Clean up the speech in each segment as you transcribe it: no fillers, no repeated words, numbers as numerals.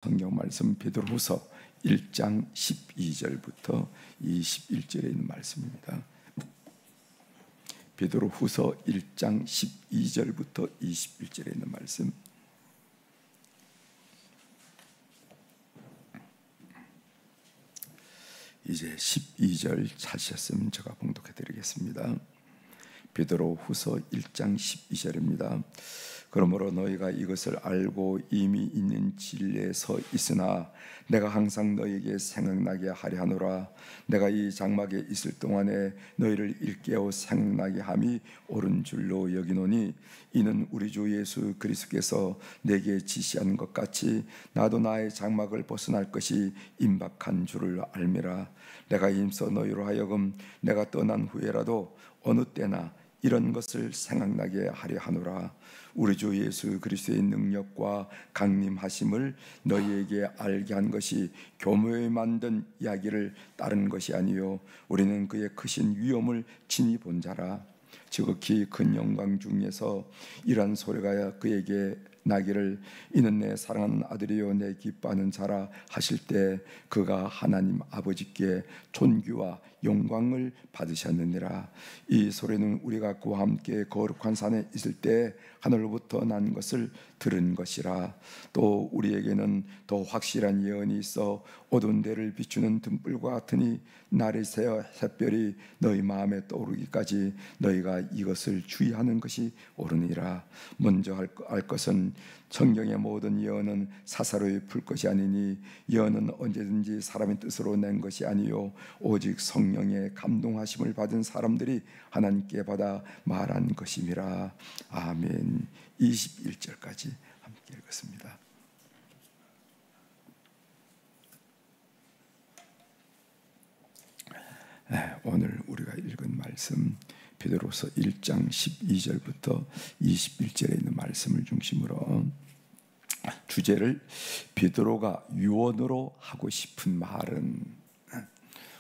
성경 말씀 베드로후서 1장 12절부터 21절에 있는 말씀입니다. 베드로후서 1장 12절부터 21절에 있는 말씀. 이제 12절 찾으셨으면 제가 봉독해 드리겠습니다. 베드로후서 1장 12절입니다. 그러므로 너희가 이것을 알고 이미 있는 진리에 서 있으나 내가 항상 너희에게 생각나게 하려 하노라. 내가 이 장막에 있을 동안에 너희를 일깨워 생각나게 함이 옳은 줄로 여기노니 이는 우리 주 예수 그리스도께서 내게 지시한 것 같이 나도 나의 장막을 벗어날 것이 임박한 줄을 알미라. 내가 힘써 너희로 하여금 내가 떠난 후에라도 어느 때나 이런 것을 생각나게 하려 하노라. 우리 주 예수 그리스도의 능력과 강림하심을 너희에게 알게 한 것이 교묘히 만든 이야기를 따른 것이 아니요 우리는 그의 크신 위엄을 친히 본 자라. 지극히 큰 영광 중에서 이러한 소리가 그에게 나기를 이는 내 사랑하는 아들이요 내 기뻐하는 자라 하실 때 그가 하나님 아버지께 존귀와 영광을 받으셨느니라. 이 소리는 우리가 그와 함께 거룩한 산에 있을 때 하늘로부터 난 것을 들은 것이라. 또 우리에게는 더 확실한 예언이 있어 어두운 데를 비추는 등불과 같으니 날이 새어 햇별이 너희 마음에 떠오르기까지 너희가 이것을 주의하는 것이 옳으니라. 먼저 알 것은 성경의 모든 예언은 사사로이 풀 것이 아니니 예언은 언제든지 사람의 뜻으로 낸 것이 아니요 오직 성령의 감동하심을 받은 사람들이 하나님께 받아 말한 것임이라. 아멘. 21절까지 함께 읽었습니다. 오늘 우리가 읽은 말씀 베드로서 1장 12절부터 21절에 있는 말씀을 중심으로 주제를 베드로가 유언으로 하고 싶은 말은,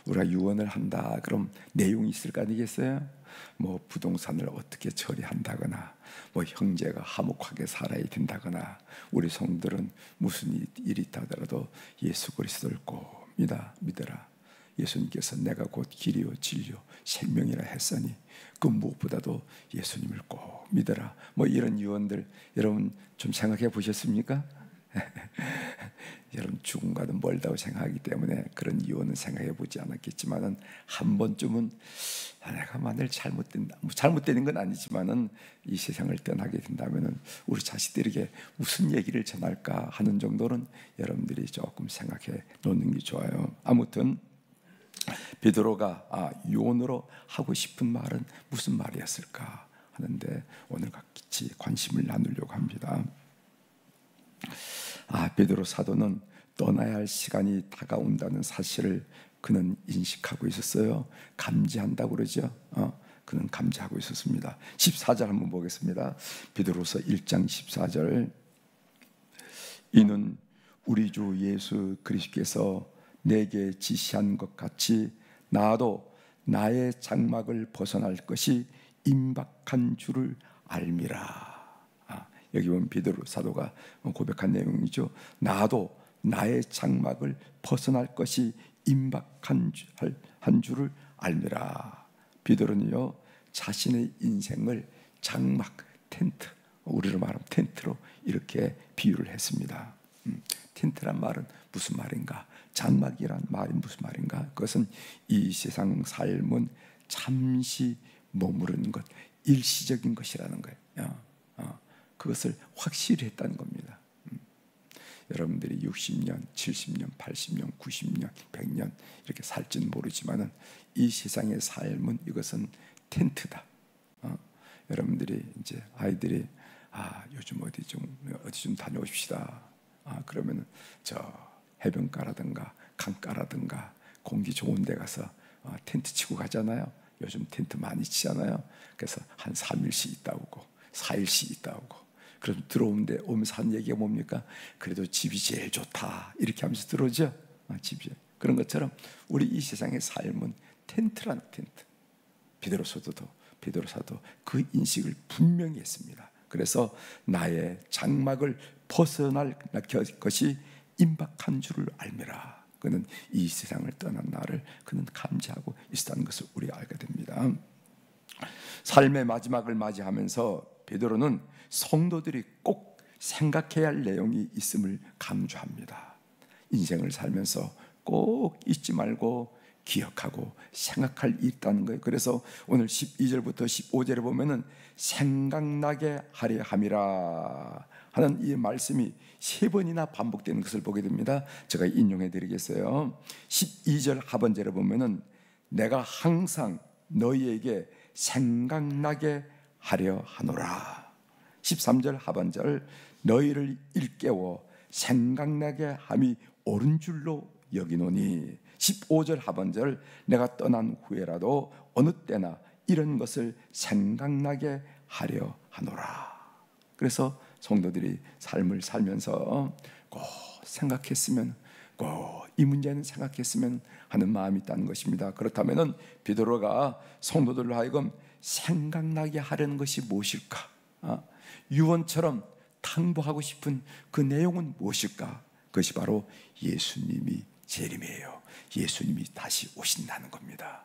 우리가 유언을 한다 그럼 내용이 있을 거 아니겠어요? 뭐 부동산을 어떻게 처리한다거나 뭐 형제가 화목하게 살아야 된다거나 우리 성들은 무슨 일이 있다더라도 예수 그리스도를 꼭 믿어라. 예수님께서 내가 곧 길이요 진리요 생명이라 했으니 그 무엇보다도 예수님을 꼭 믿어라. 뭐 이런 유언들 여러분 좀 생각해 보셨습니까? 여러분 죽음과는 멀다고 생각하기 때문에 그런 유언은 생각해 보지 않았겠지만은 한 번쯤은 내가 만일 잘못되는 건 아니지만은 이 세상을 떠나게 된다면은 우리 자식들에게 무슨 얘기를 전할까 하는 정도는 여러분들이 조금 생각해 놓는 게 좋아요. 아무튼 베드로가 유언으로 하고 싶은 말은 무슨 말이었을까 하는데 오늘 같이 관심을 나누려고 합니다. 베드로 사도는 떠나야 할 시간이 다가온다는 사실을 그는 인식하고 있었어요. 감지한다고 그러죠. 그는 감지하고 있었습니다. 14절 한번 보겠습니다. 베드로서 1장 14절. 이는 우리 주 예수 그리스도께서 내게 지시한 것 같이 나도 나의 장막을 벗어날 것이 임박한 줄을 알미라. 여기 보면 베드로 사도가 고백한 내용이죠. 나도 나의 장막을 벗어날 것이 임박한 줄을 알미라. 베드로는요 자신의 인생을 장막, 텐트, 우리로 말하면 텐트로 이렇게 비유를 했습니다. 텐트란 말은 무슨 말인가? 장막이란 말이 무슨 말인가? 그것은 이 세상 삶은 잠시 머무르는 것, 일시적인 것이라는 거예요. 그것을 확실히 했다는 겁니다. 여러분들이 60년, 70년, 80년, 90년, 100년 이렇게 살지는 모르지만은 이 세상의 삶은 이것은 텐트다. 여러분들이 이제 아이들이 요즘 어디 좀 다녀오십시다. 그러면은 저 해변가라든가 강가라든가 공기 좋은 데 가서 텐트 치고 가잖아요. 요즘 텐트 많이 치잖아요. 그래서 한 3일씩 있다 오고 4일씩 있다 오고 그럼 들어오는데 오면서 한 얘기가 뭡니까? 그래도 집이 제일 좋다 이렇게 하면서 들어오죠. 집이 그런 것처럼 우리 이 세상의 삶은 텐트란 텐트. 베드로 사도 그 인식을 분명히 했습니다. 그래서 나의 장막을 벗어날 것이 임박한 줄을 알미라. 그는 이 세상을 떠난 나를 그는 감지하고 있었다는 것을 우리가 알게 됩니다. 삶의 마지막을 맞이하면서 베드로는 성도들이 꼭 생각해야 할 내용이 있음을 강조합니다. 인생을 살면서 꼭 잊지 말고 기억하고 생각할 일이 있다는 거예요. 그래서 오늘 12절부터 15절에 보면은 생각나게 하려 함이라 하는 이 말씀이 3번이나 반복되는 것을 보게 됩니다. 제가 인용해 드리겠어요. 12절 하반절에 보면은 내가 항상 너희에게 생각나게 하려 하노라. 13절 하반절 너희를 일깨워 생각나게 함이 옳은 줄로 여기노니. 15절 하반절 내가 떠난 후에라도 어느 때나 이런 것을 생각나게 하려 하노라. 그래서 성도들이 삶을 살면서 꼭 생각했으면, 꼭 이 문제는 생각했으면 하는 마음이 있다는 것입니다. 그렇다면 베드로가 성도들로 하여금 생각나게 하려는 것이 무엇일까? 유언처럼 탕보하고 싶은 그 내용은 무엇일까? 그것이 바로 예수님이 재림이에요. 예수님이 다시 오신다는 겁니다.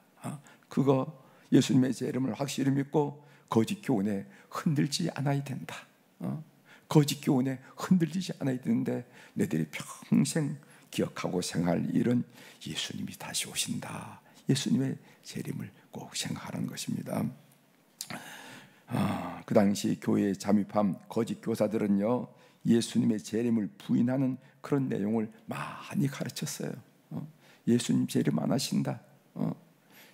그거 예수님의 재림을 확실히 믿고 거짓 교훈에 흔들지 않아야 된다. 거짓 교훈에 흔들리지 않아야 되는데 너희들이 평생 기억하고 생각할 일은 예수님이 다시 오신다. 예수님의 재림을 꼭 생각하라는 것입니다. 그 당시 교회에 잠입한 거짓 교사들은요, 예수님의 재림을 부인하는 그런 내용을 많이 가르쳤어요. 예수님 재림 안 하신다.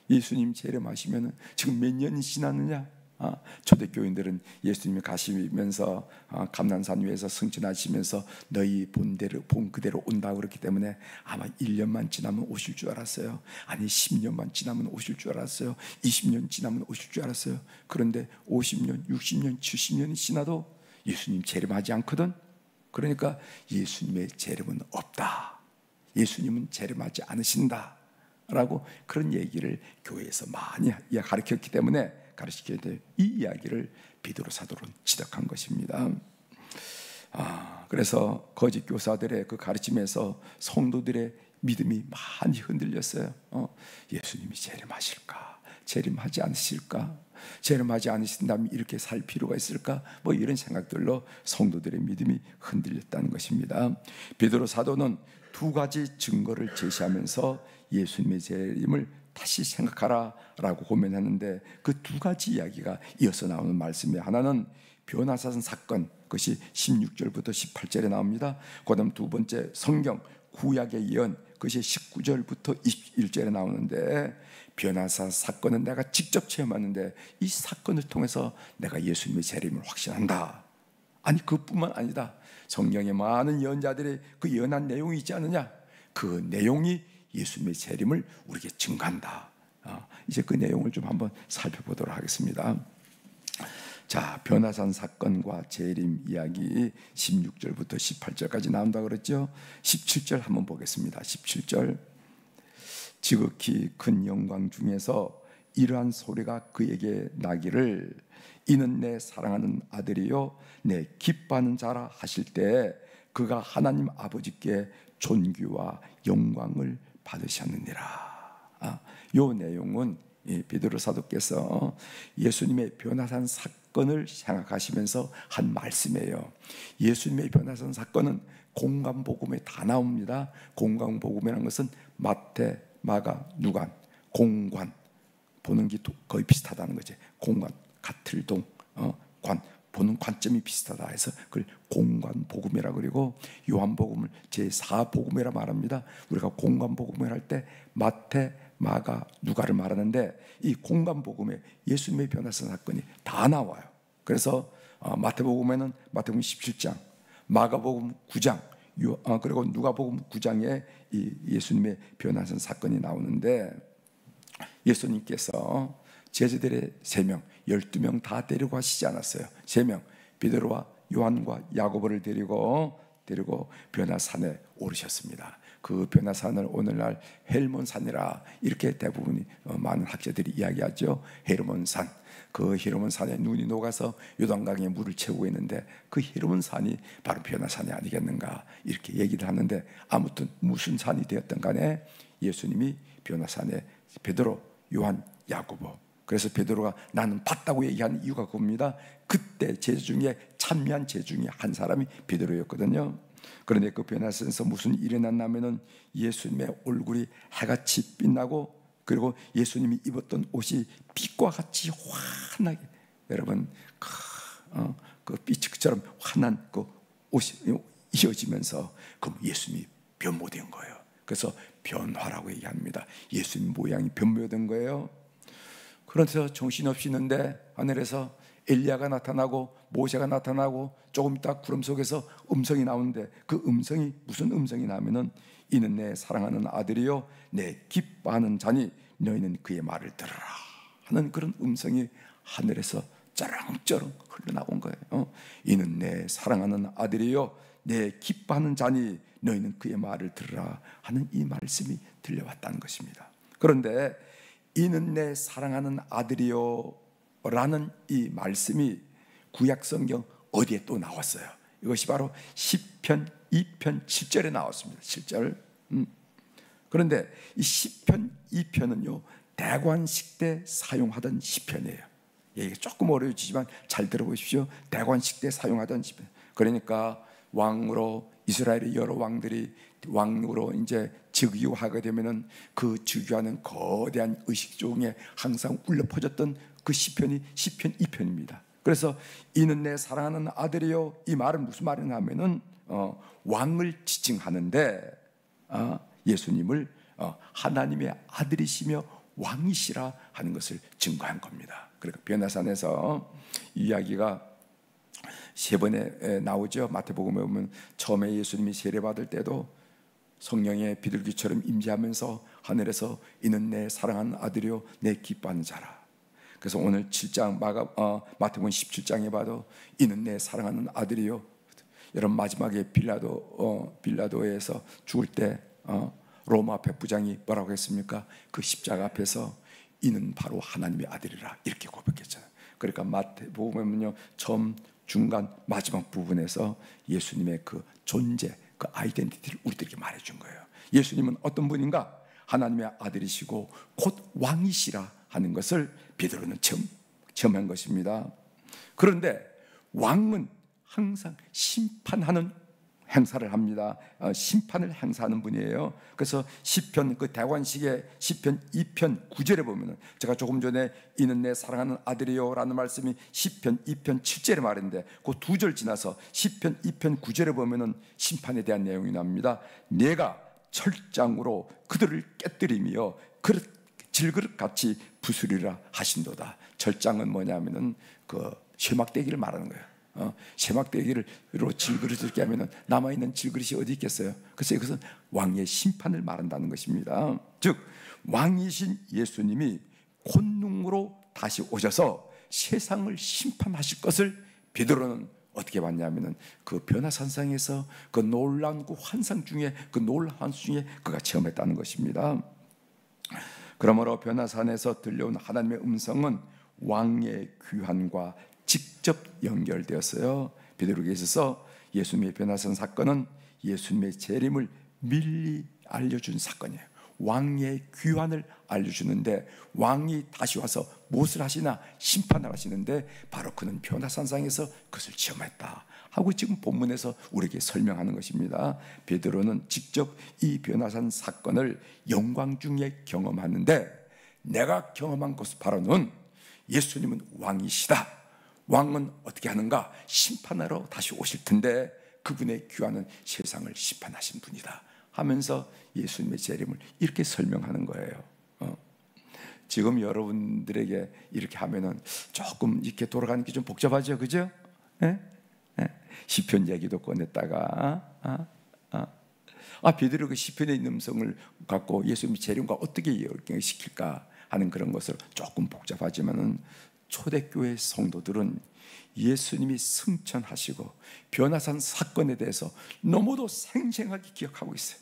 예수님 재림하시면 지금 몇 년이 지났느냐? 초대교인들은 예수님이 가시면서 감난산 위에서 승천하시면서 너희 본 그대로 온다 그렇기 때문에 아마 1년만 지나면 오실 줄 알았어요. 아니 10년만 지나면 오실 줄 알았어요. 20년 지나면 오실 줄 알았어요. 그런데 50년, 60년, 70년이 지나도 예수님 재림하지 않거든. 그러니까 예수님의 재림은 없다. 예수님은 재림하지 않으신다 라고 그런 얘기를 교회에서 많이 가르쳤기 때문에 가르치게 될 이 이야기를 베드로 사도는 지적한 것입니다. 그래서 거짓 교사들의 그 가르침에서 성도들의 믿음이 많이 흔들렸어요. 예수님이 재림하실까? 재림하지 않으실까? 재림하지 않으신다면 이렇게 살 필요가 있을까? 뭐 이런 생각들로 성도들의 믿음이 흔들렸다는 것입니다. 베드로 사도는 2가지 증거를 제시하면서 예수님의 재림을 다시 생각하라 라고 고민하는데 그 2가지 이야기가 이어서 나오는 말씀이, 하나는 변화산 사건, 그것이 16절부터 18절에 나옵니다. 그 다음 2번째 성경 구약의 예언, 그것이 19절부터 21절에 나오는데, 변화산 사건은 내가 직접 체험하는데 이 사건을 통해서 내가 예수님의 재림을 확신한다. 아니 그뿐만 아니다. 성경에 많은 예언자들이 그 예언한 내용이 있지 않느냐? 그 내용이 예수님의 재림을 우리에게 증거한다. 이제 그 내용을 좀 한번 살펴보도록 하겠습니다. 자, 변화산 사건과 재림 이야기 16절부터 18절까지 나온다고 그랬죠. 17절 한번 보겠습니다. 17절 지극히 큰 영광 중에서 이러한 소리가 그에게 나기를 이는 내 사랑하는 아들이요 내 기뻐하는 자라 하실 때 그가 하나님 아버지께 존귀와 영광을 받으셨느니라. 요 내용은 베드로 사도께서 예수님의 변화산 사건을 생각하시면서 한 말씀이에요. 예수님의 변화산 사건은 공관복음에 다 나옵니다. 공관복음이라는 것은 마태, 마가, 누간, 공관 보는 게 거의 비슷하다는 거지. 공관 같을 동, 관 보는 관점이 비슷하다 해서 그걸 공관복음이라고 그리고 요한복음을 제4복음이라 말합니다. 우리가 공관복음을 할 때 마태, 마가, 누가를 말하는데 이 공관복음에 예수님의 변화산 사건이 다 나와요. 그래서 마태복음에는 마태복음 17장, 마가복음 9장, 그리고 누가복음 9장에 이 예수님의 변화산 사건이 나오는데, 예수님께서 제자들의 3명, 12명 다 데리고 가시지 않았어요. 3명, 베드로와 요한과 야고보를 데리고 데리고 변화산에 오르셨습니다. 그 변화산을 오늘날 헬몬산이라 이렇게 대부분이 많은 학자들이 이야기하죠. 헤르몬산. 그 헤르몬산에 눈이 녹아서 요단강에 물을 채우고 있는데 그 헤르몬산이 바로 변화산이 아니겠는가 이렇게 얘기를 하는데, 아무튼 무슨 산이 되었든 간에 예수님이 변화산에 베드로, 요한, 야고보, 그래서 베드로가 나는 봤다고 얘기한 이유가 그겁니다. 그때 제자 중에 찬미한 제자 중에 한 사람이 베드로였거든요. 그런데 그 변화산에서 무슨 일이 났냐면은 예수님의 얼굴이 해같이 빛나고, 그리고 예수님이 입었던 옷이 빛과 같이 환하게, 여러분 그 빛처럼 환한 그 옷이 이어지면서 그 예수님이 변모된 거예요. 그래서 변화라고 얘기합니다. 예수님 모양이 변모된 거예요. 그래서 정신없이 있는데 하늘에서 엘리야가 나타나고 모세가 나타나고 조금 있다 구름 속에서 음성이 나오는데, 그 음성이 무슨 음성이 나면은 이는 내 사랑하는 아들이요 내 기뻐하는 자니 너희는 그의 말을 들으라 하는 그런 음성이 하늘에서 쩌렁쩌렁 흘러나온 거예요. 이는 내 사랑하는 아들이요 내 기뻐하는 자니 너희는 그의 말을 들으라 하는 이 말씀이 들려왔다는 것입니다. 그런데 이는 내 사랑하는 아들이요 라는 이 말씀이 구약성경 어디에 또 나왔어요? 이것이 바로 시편 2편 7절에 나왔습니다. 7절. 그런데 이 시편 2편은요 대관식 때 사용하던 시편이에요. 이게 조금 어려워지지만 잘 들어보십시오. 대관식 때 사용하던 시편. 그러니까 왕으로 이스라엘의 여러 왕들이 왕으로 이제 즉위하게 되면은 그 즉위하는 거대한 의식 중에 항상 울려 퍼졌던 그 시편이 시편 2편입니다. 그래서 이는 내 사랑하는 아들이요, 이 말은 무슨 말이냐 하면은 왕을 지칭하는데 예수님을 하나님의 아들이시며 왕이시라 하는 것을 증거한 겁니다. 그러니까 변화산에서 이야기가 세 번에 나오죠. 마태복음에 보면 처음에 예수님이 세례받을 때도 성령의 비둘기처럼 임재하면서 하늘에서 이는 내 사랑하는 아들이요 내 기뻐하는 자라. 그래서 오늘 7장 마태복음 17장에 봐도 이는 내 사랑하는 아들이요. 여러분 마지막에 빌라도에서 죽을 때 로마 백부장이 뭐라고 했습니까? 그 십자가 앞에서 이는 바로 하나님의 아들이라 이렇게 고백했잖아요. 그러니까 마태복음은요 처음, 중간, 마지막 부분에서 예수님의 그 존재, 그 아이덴티티를 우리들에게 말해준 거예요. 예수님은 어떤 분인가? 하나님의 아들이시고 곧 왕이시라 하는 것을 베드로는 체험한 것입니다. 그런데 왕은 항상 심판하는 행사를 합니다. 심판을 행사하는 분이에요. 그래서 시편 그 대관식의 시편 2편 9절에 보면은, 제가 조금 전에 이는 내 사랑하는 아들이요라는 말씀이 시편 2편 7절에 말인데 그 두 절 지나서 시편 2편 9절에 보면은 심판에 대한 내용이 나옵니다. 내가 철장으로 그들을 깨뜨리며 질그릇같이 부수리라 하신도다. 철장은 뭐냐면은 그 쇠막대기를 말하는 거예요. 쇠막대기로 질그릇을 이렇게 하면 남아있는 질그릇이 어디 있겠어요? 그래서 이것은 왕의 심판을 말한다는 것입니다. 즉 왕이신 예수님이 곤능으로 다시 오셔서 세상을 심판하실 것을 베드로는 어떻게 봤냐면 그 변화산상에서 그 놀라운 그 환상 중에 그 놀라운 환상 중에 그가 체험했다는 것입니다. 그러므로 변화산에서 들려온 하나님의 음성은 왕의 귀환과 직접 연결되었어요. 베드로에게 있어서 예수님의 변화산 사건은 예수님의 재림을 미리 알려준 사건이에요. 왕의 귀환을 알려주는데, 왕이 다시 와서 무엇을 하시나? 심판을 하시는데 바로 그는 변화산상에서 그것을 체험했다 하고 지금 본문에서 우리에게 설명하는 것입니다. 베드로는 직접 이 변화산 사건을 영광 중에 경험하는데, 내가 경험한 것은 바로는 예수님은 왕이시다. 왕은 어떻게 하는가? 심판하러 다시 오실 텐데 그분의 귀환은 세상을 심판하신 분이다 하면서 예수님의 재림을 이렇게 설명하는 거예요. 지금 여러분들에게 이렇게 하면은 조금 이렇게 돌아가는 게 좀 복잡하죠, 그죠? 시편 얘기도 꺼냈다가 베드로가 시편의 있는 음성을 갖고 예수님의 재림과 어떻게 연결시킬까 하는 그런 것을 조금 복잡하지만은 초대교회 성도들은 예수님이 승천하시고 변화산 사건에 대해서 너무도 생생하게 기억하고 있어요.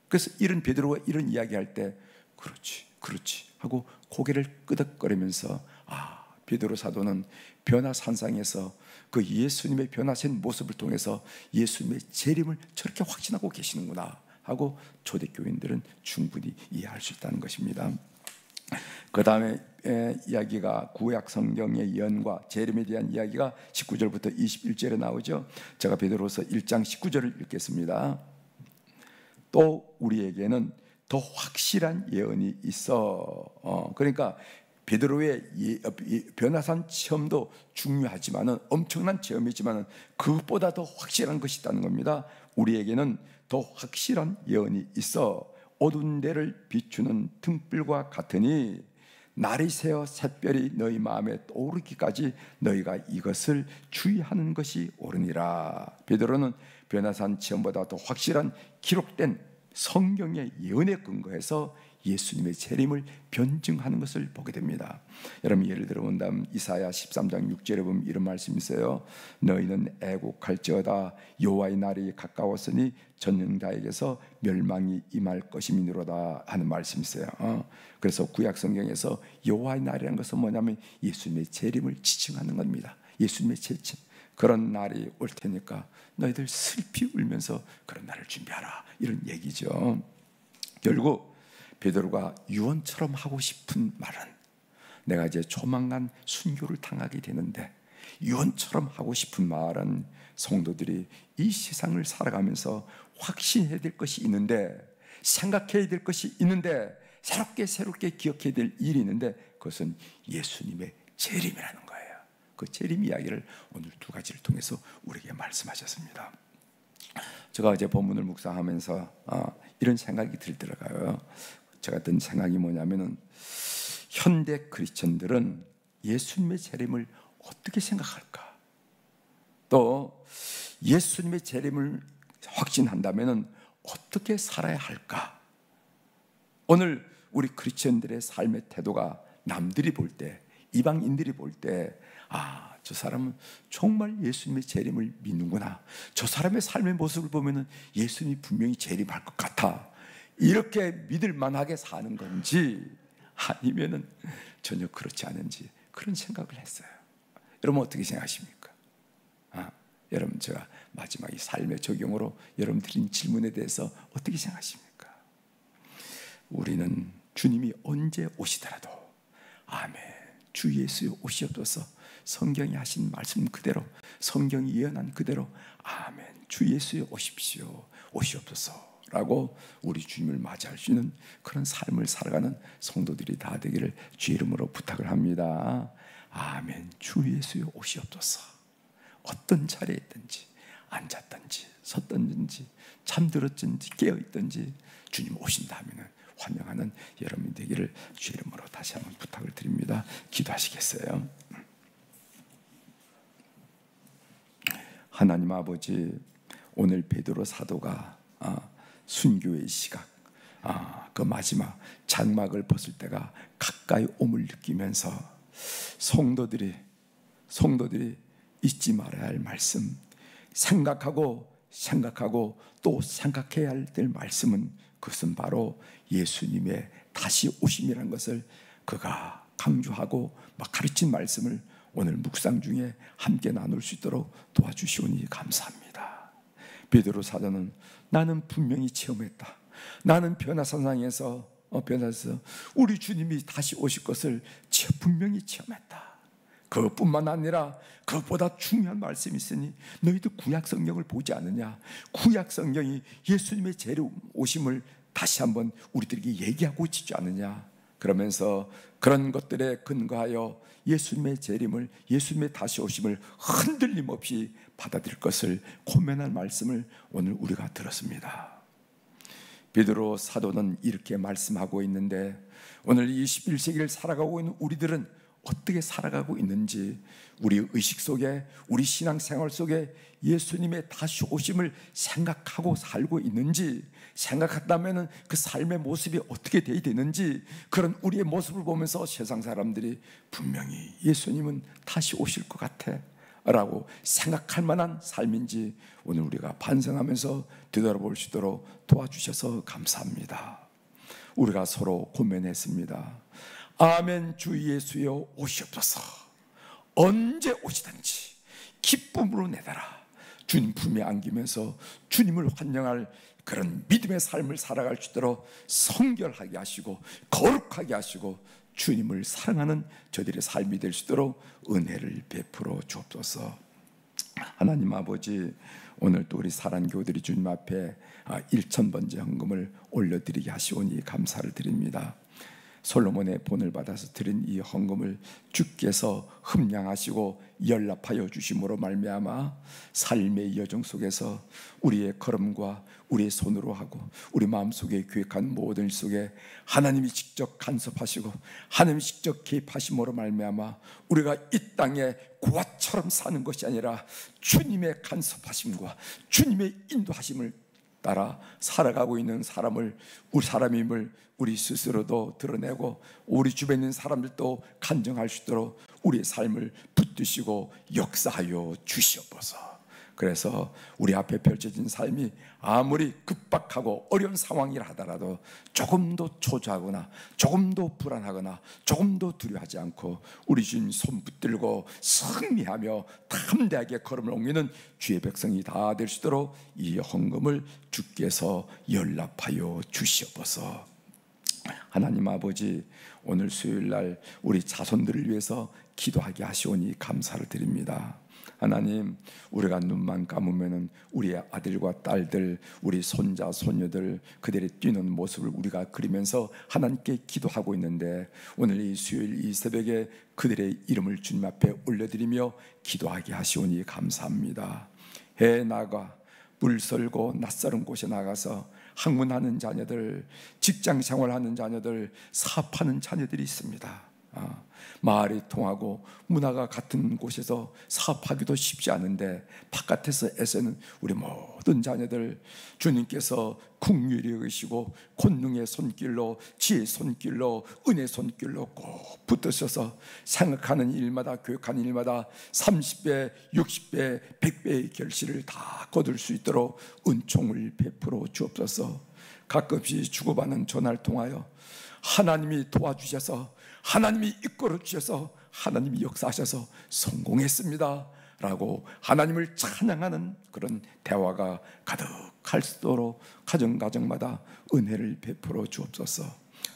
그래서 이런 베드로가 이런 이야기할 때 그렇지 하고 고개를 끄덕거리면서 베드로 사도는 변화산상에서 그 예수님의 변화된 모습을 통해서 예수님의 재림을 저렇게 확신하고 계시는구나 하고 초대교인들은 충분히 이해할 수 있다는 것입니다. 그 다음에 이야기가 구약 성경의 예언과 재림에 대한 이야기가 19절부터 21절에 나오죠. 제가 베드로서 1장 19절을 읽겠습니다. 또 우리에게는 더 확실한 예언이 있어. 그러니까 베드로의 변화산 체험도 중요하지만은 엄청난 체험이지만은 그것보다 더 확실한 것이 있다는 겁니다. 우리에게는 더 확실한 예언이 있어. 어두운 데를 비추는 등불과 같으니 날이 새어 샛별이 너희 마음에 떠오르기까지 너희가 이것을 주의하는 것이 옳으니라. 베드로는 변화산 체험보다 더 확실한 기록된 성경의 예언에 근거해서 예수님의 재림을 변증하는 것을 보게 됩니다. 여러분 예를 들어 본다면 이사야 13장 6절에 보면 이런 말씀이 있어요. 너희는 애곡할지어다 여호와의 날이 가까웠으니 전능자에게서 멸망이 임할 것임이니로다 하는 말씀이 있어요. 그래서 구약 성경에서 여호와의 날이라는 것은 뭐냐면 예수님의 재림을 지칭하는 겁니다. 예수님의 재림, 그런 날이 올 테니까 너희들 슬피 울면서 그런 날을 준비하라, 이런 얘기죠. 결국 베드로가 유언처럼 하고 싶은 말은, 내가 이제 조만간 순교를 당하게 되는데 유언처럼 하고 싶은 말은, 성도들이 이 세상을 살아가면서 확신해야 될 것이 있는데, 생각해야 될 것이 있는데, 새롭게 기억해야 될 일이 있는데, 그것은 예수님의 재림이라는 거예요. 그 재림 이야기를 오늘 두 가지를 통해서 우리에게 말씀하셨습니다. 제가 이제 본문을 묵상하면서 이런 생각이 들더라고요. 제가 든 생각이 뭐냐면은, 현대 크리스천들은 예수님의 재림을 어떻게 생각할까? 또 예수님의 재림을 확신한다면은 어떻게 살아야 할까? 오늘 우리 크리스천들의 삶의 태도가 남들이 볼 때, 이방인들이 볼 때, 저 사람은 정말 예수님의 재림을 믿는구나, 저 사람의 삶의 모습을 보면은 예수님이 분명히 재림할 것 같아, 이렇게 믿을 만하게 사는 건지 아니면은 전혀 그렇지 않은지, 그런 생각을 했어요. 여러분 어떻게 생각하십니까? 여러분 제가 마지막 이 삶의 적용으로 여러분 드린 질문에 대해서 어떻게 생각하십니까? 우리는 주님이 언제 오시더라도 아멘, 주 예수의 오시옵소서, 성경이 하신 말씀 그대로, 성경이 예언한 그대로 아멘, 주 예수의 오십시오, 오시옵소서 라고 우리 주님을 맞이할 수 있는 그런 삶을 살아가는 성도들이 다 되기를 주의 이름으로 부탁을 합니다. 아멘, 주 예수의 오시옵소서. 어떤 자리에 있든지, 앉았든지 섰든지 잠들었든지 깨어있든지 주님 오신다 하면 환영하는 여러분이 되기를 주의 이름으로 다시 한번 부탁을 드립니다. 기도하시겠어요? 하나님 아버지, 오늘 베드로 사도가 순교의 시각, 그 마지막 장막을 벗을 때가 가까이 옴을 느끼면서 성도들이 잊지 말아야 할 말씀, 생각하고 또 생각해야 될 말씀은, 그것은 바로 예수님의 다시 오심이라는 것을 그가 강조하고 막 가르친 말씀을 오늘 묵상 중에 함께 나눌 수 있도록 도와주시오니 감사합니다. 베드로 사도는 나는 분명히 체험했다, 나는 변화산상에서 우리 주님이 다시 오실 것을 분명히 체험했다. 그것뿐만 아니라 그것보다 중요한 말씀이 있으니 너희도 구약 성경을 보지 않느냐? 구약 성경이 예수님의 재림 오심을 다시 한번 우리들에게 얘기하고 있지 않느냐? 그러면서 그런 것들에 근거하여 예수님의 재림을, 예수님의 다시 오심을 흔들림 없이 받아들일 것을 권면할 말씀을 오늘 우리가 들었습니다. 베드로 사도는 이렇게 말씀하고 있는데, 오늘 21세기를 살아가고 있는 우리들은 어떻게 살아가고 있는지, 우리 의식 속에, 우리 신앙생활 속에 예수님의 다시 오심을 생각하고 살고 있는지, 생각한다면 그 삶의 모습이 어떻게 돼야 되는지, 그런 우리의 모습을 보면서 세상 사람들이 분명히 예수님은 다시 오실 것 같아 라고 생각할 만한 삶인지 오늘 우리가 반성하면서 되돌아볼 수 있도록 도와주셔서 감사합니다. 우리가 서로 고면했습니다. 아멘. 주 예수여 오시옵소서. 언제 오시든지 기쁨으로 내달아 주님 품에 안기면서 주님을 환영할 그런 믿음의 삶을 살아갈 수 있도록 성결하게 하시고 거룩하게 하시고 주님을 사랑하는 저들의 삶이 될 수 있도록 은혜를 베풀어 주옵소서. 하나님 아버지, 오늘 또 우리 사랑교우들이 주님 앞에 1,000번째 헌금을 올려드리게 하시오니 감사를 드립니다. 솔로몬의 본을 받아서 드린 이 헌금을 주께서 흠량하시고 연락하여 주심으로 말미암아 삶의 여정 속에서 우리의 걸음과 우리의 손으로 하고 우리 마음속에 계획한 모든 일 속에 하나님이 직접 간섭하시고 하나님이 직접 개입하심으로 말미암아 우리가 이 땅에 고아처럼 사는 것이 아니라 주님의 간섭하심과 주님의 인도하심을 따라 살아가고 있는 사람임을 우리 스스로도 드러내고 우리 주변에 있는 사람들도 간증할 수 있도록 우리의 삶을 붙드시고 역사하여 주시옵소서. 그래서 우리 앞에 펼쳐진 삶이 아무리 급박하고 어려운 상황이라 하더라도 조금도 초조하거나 조금도 불안하거나 조금도 두려워하지 않고 우리 주님 손 붙들고 승리하며 담대하게 걸음을 옮기는 주의 백성이 다 될 수 있도록 이 헌금을 주께서 연락하여 주시옵소서. 하나님 아버지, 오늘 수요일날 우리 자손들을 위해서 기도하게 하시오니 감사를 드립니다. 하나님, 우리가 눈만 감으면 우리의 아들과 딸들, 우리 손자, 손녀들 그들의 뛰는 모습을 우리가 그리면서 하나님께 기도하고 있는데 오늘 이 수요일 이 새벽에 그들의 이름을 주님 앞에 올려드리며 기도하게 하시오니 감사합니다. 해 나가 물 썰고 낯설은 곳에 나가서 학문하는 자녀들, 직장 생활하는 자녀들, 사업하는 자녀들이 있습니다. 말이 통하고 문화가 같은 곳에서 사업하기도 쉽지 않은데 바깥에서 애쓰는 우리 모든 자녀들 주님께서 긍휼히 여기시고 권능의 손길로 지혜의 손길로 은혜의 손길로 꼭 붙드셔서 생각하는 일마다 교육하는 일마다 30배, 60배, 100배의 결실을 다 거둘 수 있도록 은총을 베풀어 주옵소서. 가끔씩 주고받는 전화를 통하여 하나님이 도와주셔서 하나님이 이끌어 주셔서 하나님이 역사하셔서 성공했습니다 라고 하나님을 찬양하는 그런 대화가 가득할 수 있도록 가정가정마다 은혜를 베풀어 주옵소서.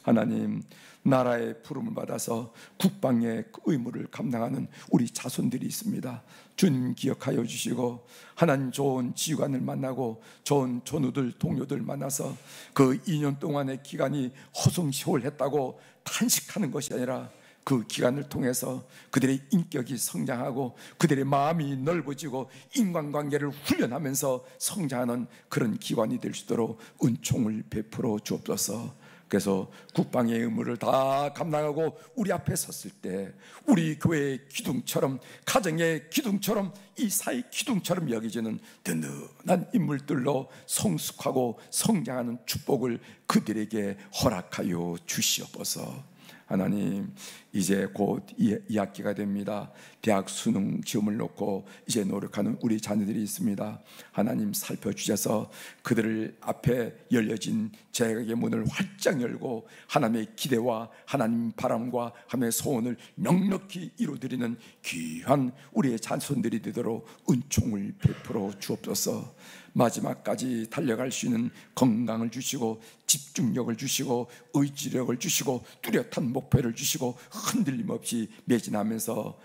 하나님, 나라의 부름을 받아서 국방의 의무를 감당하는 우리 자손들이 있습니다. 주님 기억하여 주시고 하나님 좋은 지휘관을 만나고 좋은 전우들 동료들 만나서 그 2년 동안의 기간이 허송세월했다고 탄식하는 것이 아니라 그 기간을 통해서 그들의 인격이 성장하고 그들의 마음이 넓어지고 인간관계를 훈련하면서 성장하는 그런 기관이 될 수 있도록 은총을 베풀어 주옵소서. 그래서 국방의 의무를 다 감당하고 우리 앞에 섰을 때 우리 교회의 기둥처럼, 가정의 기둥처럼, 이 사회의 기둥처럼 여겨지는 든든한 인물들로 성숙하고 성장하는 축복을 그들에게 허락하여 주시옵소서. 하나님, 이제 곧 2학기가 됩니다. 대학 수능 시험을 놓고 이제 노력하는 우리 자녀들이 있습니다. 하나님 살펴주셔서 그들을 앞에 열려진 재학의 문을 활짝 열고 하나님의 기대와 하나님 바람과 하나님의 소원을 넉넉히 이루어드리는 귀한 우리의 자손들이 되도록 은총을 베풀어 주옵소서. 마지막까지 달려갈 수 있는 건강을 주시고 집중력을 주시고 의지력을 주시고 뚜렷한 목표를 주시고 흔들림 없이 매진하면서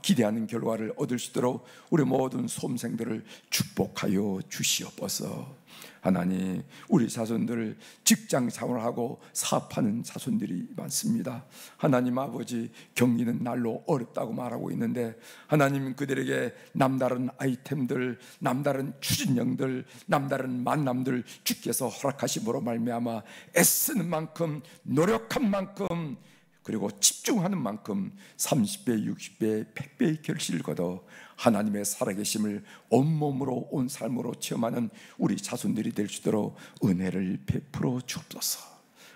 기대하는 결과를 얻을 수 있도록 우리 모든 수험생들을 축복하여 주시옵소서. 하나님, 우리 자손들 직장 생활하고 사업하는 자손들이 많습니다. 하나님 아버지, 경기는 날로 어렵다고 말하고 있는데 하나님, 그들에게 남다른 아이템들, 남다른 추진력들, 남다른 만남들 주께서 허락하심으로 말미암아 애쓰는 만큼, 노력한 만큼 그리고 집중하는 만큼 30배, 60배, 100배의 결실을 거둬 하나님의 살아계심을 온몸으로 온 삶으로 체험하는 우리 자손들이 될 수 있도록 은혜를 베풀어 주옵소서.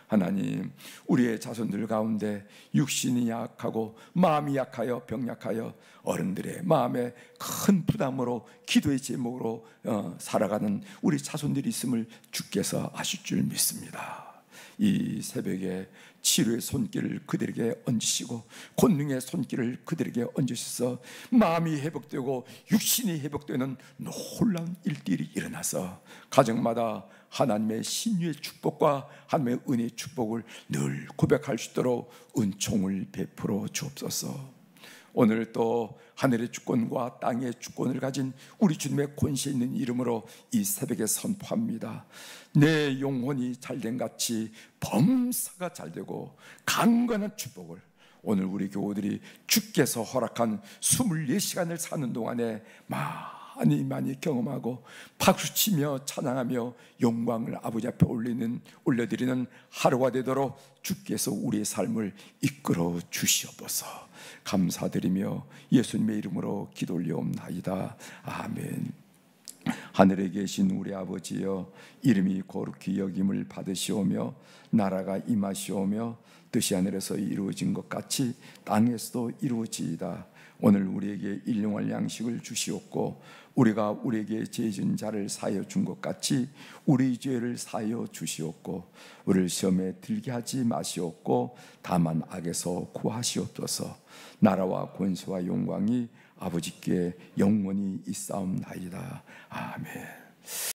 하나님, 우리의 자손들 가운데 육신이 약하고 마음이 약하여 병약하여 어른들의 마음에 큰 부담으로 기도의 제목으로 살아가는 우리 자손들이 있음을 주께서 아실 줄 믿습니다. 이 새벽에 치료의 손길을 그들에게 얹으시고 권능의 손길을 그들에게 얹으셔서 마음이 회복되고 육신이 회복되는 놀라운 일들이 일어나서 가정마다 하나님의 신유의 축복과 하나님의 은혜의 축복을 늘 고백할 수 있도록 은총을 베풀어 주옵소서. 오늘 또 하늘의 주권과 땅의 주권을 가진 우리 주님의 권세 있는 이름으로 이 새벽에 선포합니다. 내 영혼이 잘된 같이 범사가 잘되고 강건한 축복을 오늘 우리 교우들이 주께서 허락한 24시간을 사는 동안에 많이 경험하고 박수치며 찬양하며 영광을 아버지 앞에 올려드리는 하루가 되도록 주께서 우리의 삶을 이끌어 주시옵소서. 감사드리며 예수님의 이름으로 기도 올려옵나이다. 아멘. 하늘에 계신 우리 아버지여, 이름이 거룩히 여김을 받으시오며 나라가 임하시오며 뜻이 하늘에서 이루어진 것 같이 땅에서도 이루어지이다. 오늘 우리에게 일용할 양식을 주시옵고 우리가 우리에게 죄 지은 자를 사하여 준 것 같이 우리 죄를 사하여 주시옵고 우리를 시험에 들게 하지 마시옵고 다만 악에서 구하시옵소서. 나라와 권세와 영광이 아버지께 영원히 있사옵나이다. 아멘.